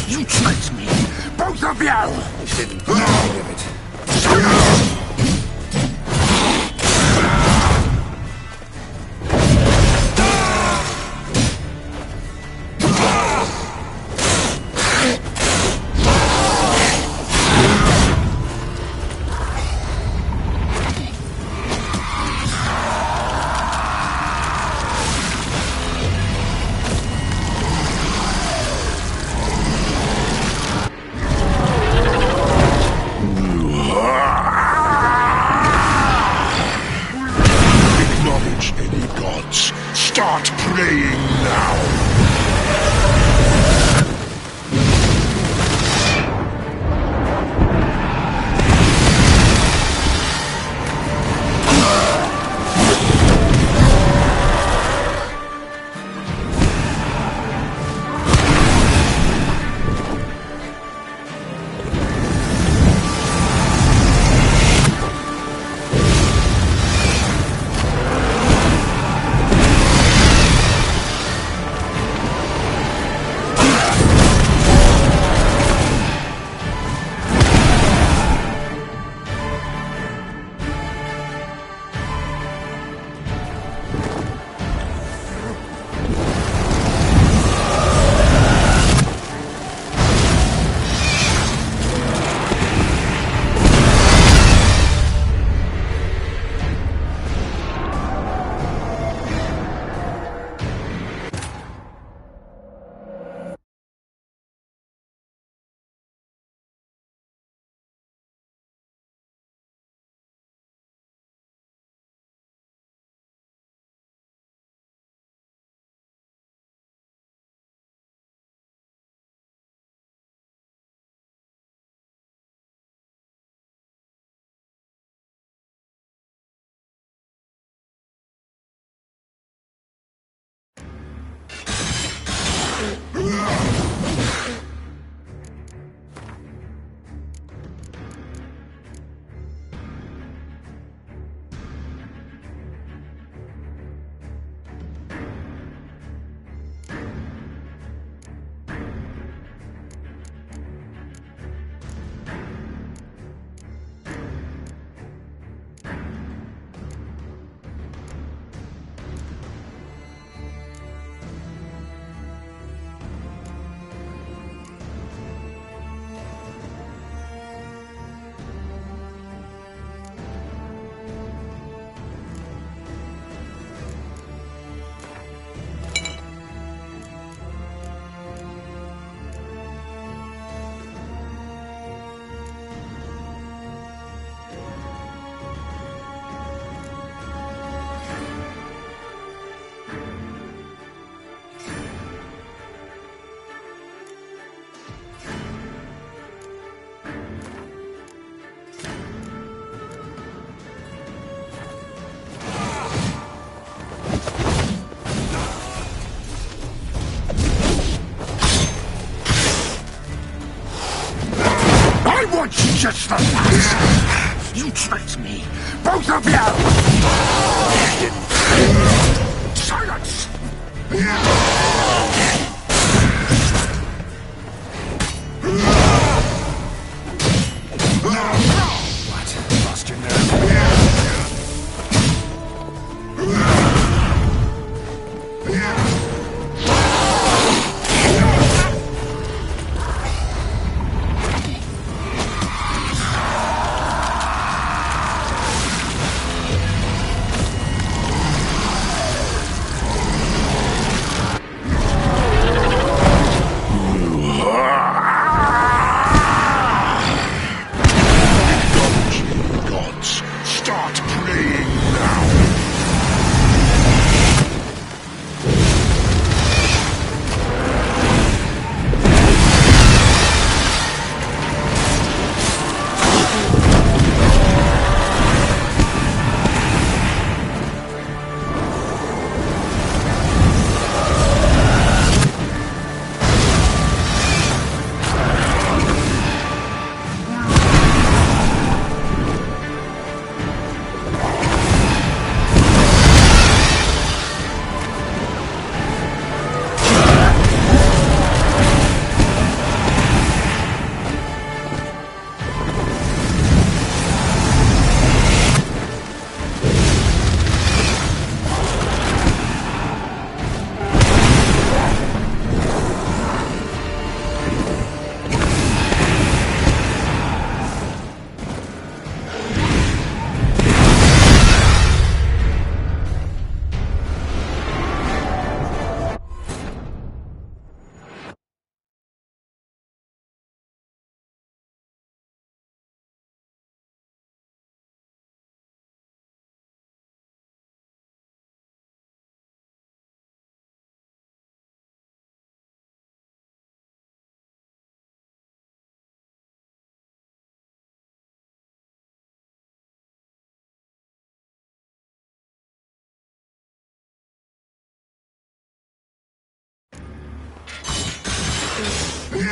You tricked me! Both of you! Didn't plan to give it. Silence! Start playing now! Just the last. You tricked me. Both of you! Silence! What? Lost your nerve?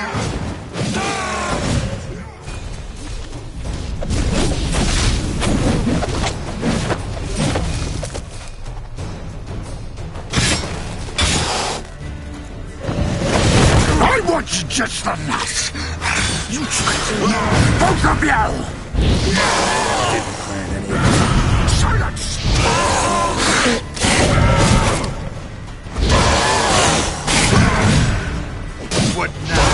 I want you just enough. You both of you! Didn't plan any of it. Silence! What now?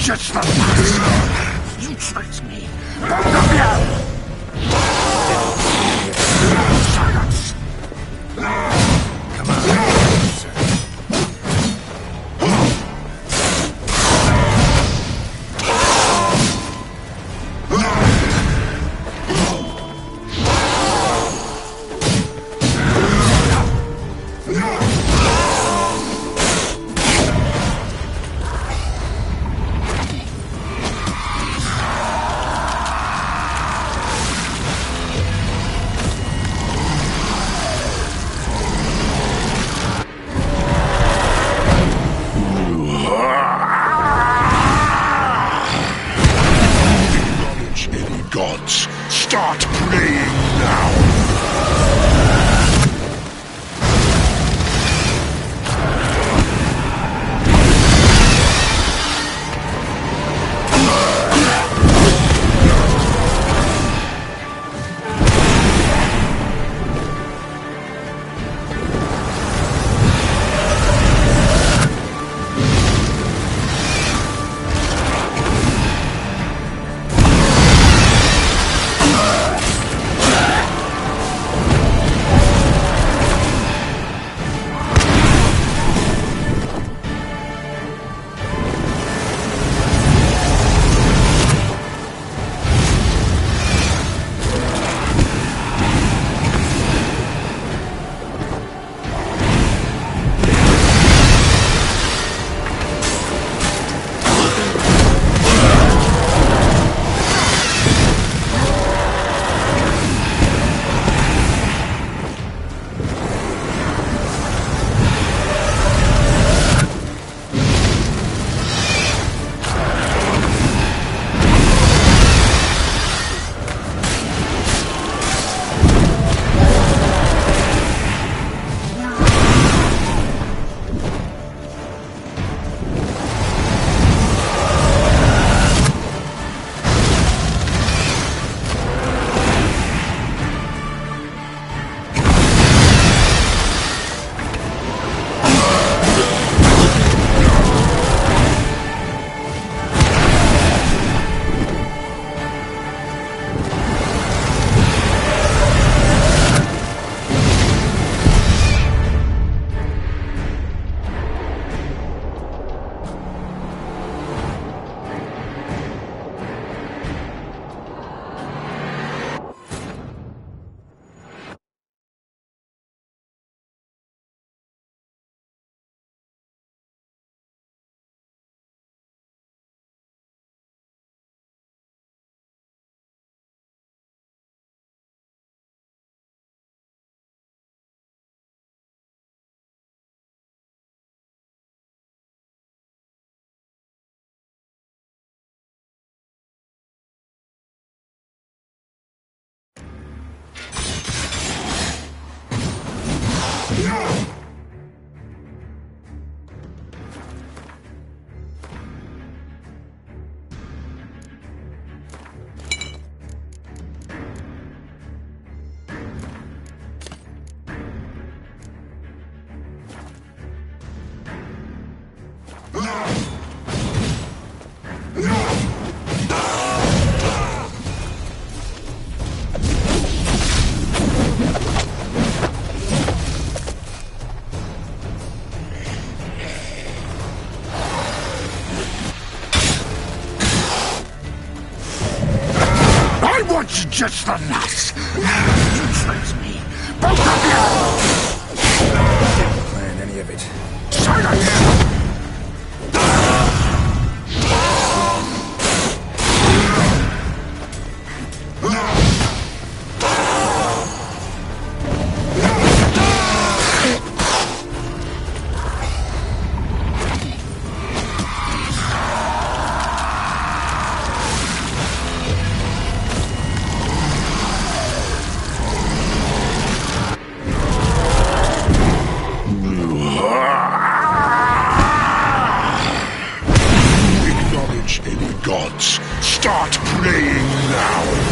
just the last. You tricked me. Both of you! Silence! Come on, sir. Gods, start praying now! Just the last. You tricked me. Both of you! Didn't plan any of it. Silence! Gods, start praying now!